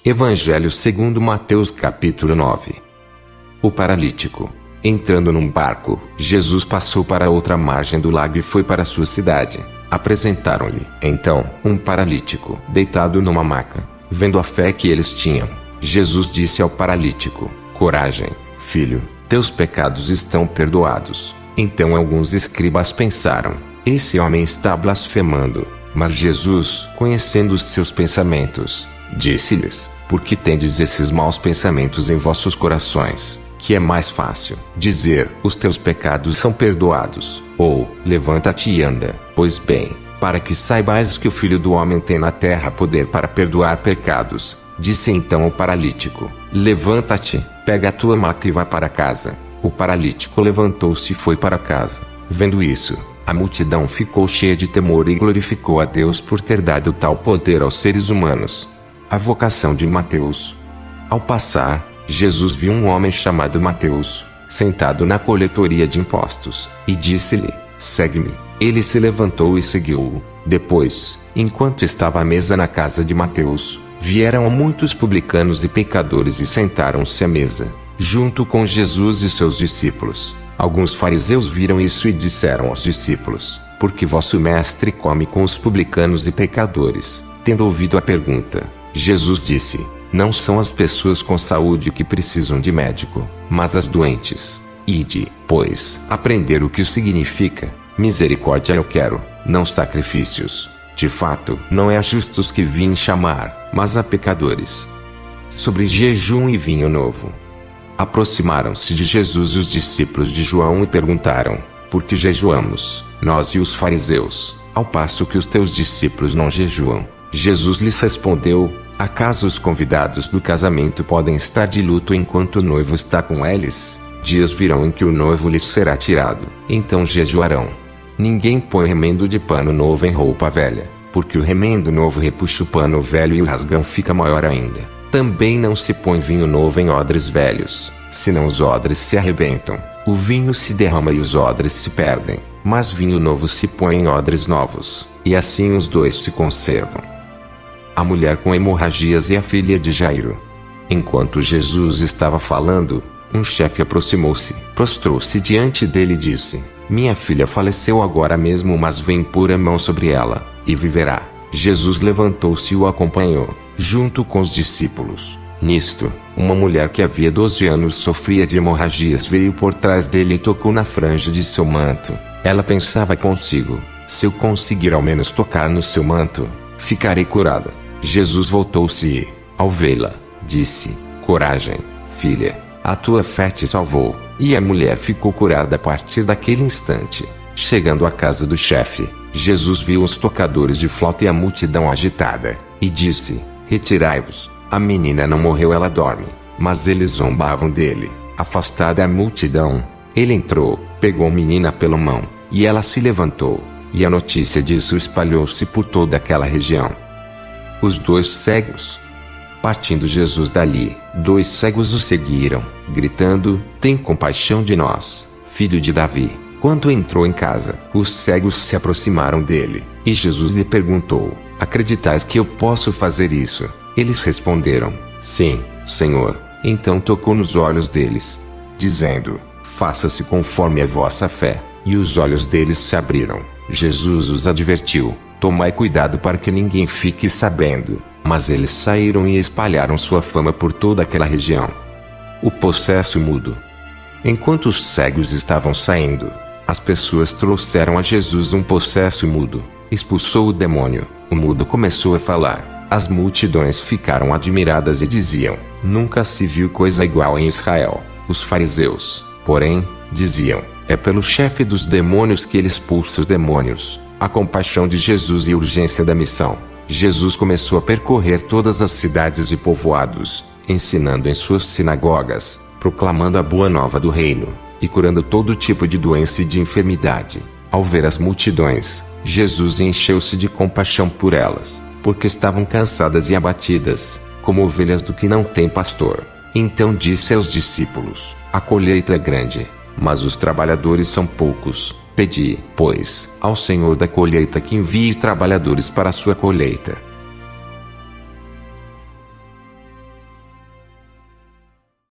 Evangelho segundo Mateus capítulo 9. O paralítico. Entrando num barco, Jesus passou para a outra margem do lago e foi para sua cidade. Apresentaram-lhe, então, um paralítico, deitado numa maca. Vendo a fé que eles tinham, Jesus disse ao paralítico: coragem, filho, teus pecados estão perdoados. Então alguns escribas pensaram: esse homem está blasfemando. Mas Jesus, conhecendo os seus pensamentos, disse-lhes: por que tendes esses maus pensamentos em vossos corações? Que é mais fácil dizer: os teus pecados são perdoados, ou levanta-te e anda. Pois bem, para que saibais que o Filho do Homem tem na terra poder para perdoar pecados, disse então ao paralítico: levanta-te, pega a tua maca e vá para casa. O paralítico levantou-se e foi para casa. Vendo isso, a multidão ficou cheia de temor e glorificou a Deus por ter dado tal poder aos seres humanos. A vocação de Mateus. Ao passar, Jesus viu um homem chamado Mateus, sentado na coletoria de impostos, e disse-lhe: segue-me. Ele se levantou e seguiu-o. Depois, enquanto estava à mesa na casa de Mateus, vieram muitos publicanos e pecadores e sentaram-se à mesa, junto com Jesus e seus discípulos. Alguns fariseus viram isso e disseram aos discípulos: por que vosso mestre come com os publicanos e pecadores? Tendo ouvido a pergunta, Jesus disse: não são as pessoas com saúde que precisam de médico, mas as doentes. Ide, pois, aprender o que significa: misericórdia eu quero, não sacrifícios. De fato, não é a justos que vim chamar, mas a pecadores. Sobre jejum e vinho novo. Aproximaram-se de Jesus os discípulos de João e perguntaram: por que jejuamos, nós e os fariseus, ao passo que os teus discípulos não jejuam? Jesus lhes respondeu: acaso os convidados do casamento podem estar de luto enquanto o noivo está com eles? Dias virão em que o noivo lhes será tirado, então jejuarão. Ninguém põe remendo de pano novo em roupa velha, porque o remendo novo repuxa o pano velho e o rasgão fica maior ainda. Também não se põe vinho novo em odres velhos, senão os odres se arrebentam, o vinho se derrama e os odres se perdem. Mas vinho novo se põe em odres novos, e assim os dois se conservam. A mulher com hemorragias e a filha de Jairo. Enquanto Jesus estava falando, um chefe aproximou-se, prostrou-se diante dele e disse: minha filha faleceu agora mesmo, mas vem pôr a mão sobre ela, e viverá. Jesus levantou-se e o acompanhou, junto com os discípulos. Nisto, uma mulher que havia 12 anos sofria de hemorragias veio por trás dele e tocou na franja de seu manto. Ela pensava consigo: se eu conseguir ao menos tocar no seu manto, ficarei curada. Jesus voltou-se e, ao vê-la, disse: coragem, filha, a tua fé te salvou. E a mulher ficou curada a partir daquele instante. Chegando à casa do chefe, Jesus viu os tocadores de flauta e a multidão agitada, e disse: retirai-vos, a menina não morreu, ela dorme. Mas eles zombavam dele. Afastada a multidão, ele entrou, pegou a menina pela mão, e ela se levantou, e a notícia disso espalhou-se por toda aquela região. Os dois cegos. Partindo Jesus dali, 2 cegos o seguiram, gritando: tem compaixão de nós, filho de Davi. Quando entrou em casa, os cegos se aproximaram dele, e Jesus lhe perguntou: acreditais que eu posso fazer isso? Eles responderam: sim, Senhor. Então tocou nos olhos deles, dizendo: faça-se conforme a vossa fé. E os olhos deles se abriram. Jesus os advertiu: tomai cuidado para que ninguém fique sabendo. Mas eles saíram e espalharam sua fama por toda aquela região. O possesso mudo. Enquanto os cegos estavam saindo, as pessoas trouxeram a Jesus um possesso mudo. Expulsou o demônio. O mudo começou a falar. As multidões ficaram admiradas e diziam: nunca se viu coisa igual em Israel. Os fariseus, porém, diziam: é pelo chefe dos demônios que ele expulsa os demônios. A compaixão de Jesus e a urgência da missão. Jesus começou a percorrer todas as cidades e povoados, ensinando em suas sinagogas, proclamando a boa nova do reino, e curando todo tipo de doença e de enfermidade. Ao ver as multidões, Jesus encheu-se de compaixão por elas, porque estavam cansadas e abatidas, como ovelhas do que não tem pastor. Então disse aos discípulos: a colheita é grande, mas os trabalhadores são poucos. Pedi, pois, ao Senhor da colheita que envie trabalhadores para a sua colheita.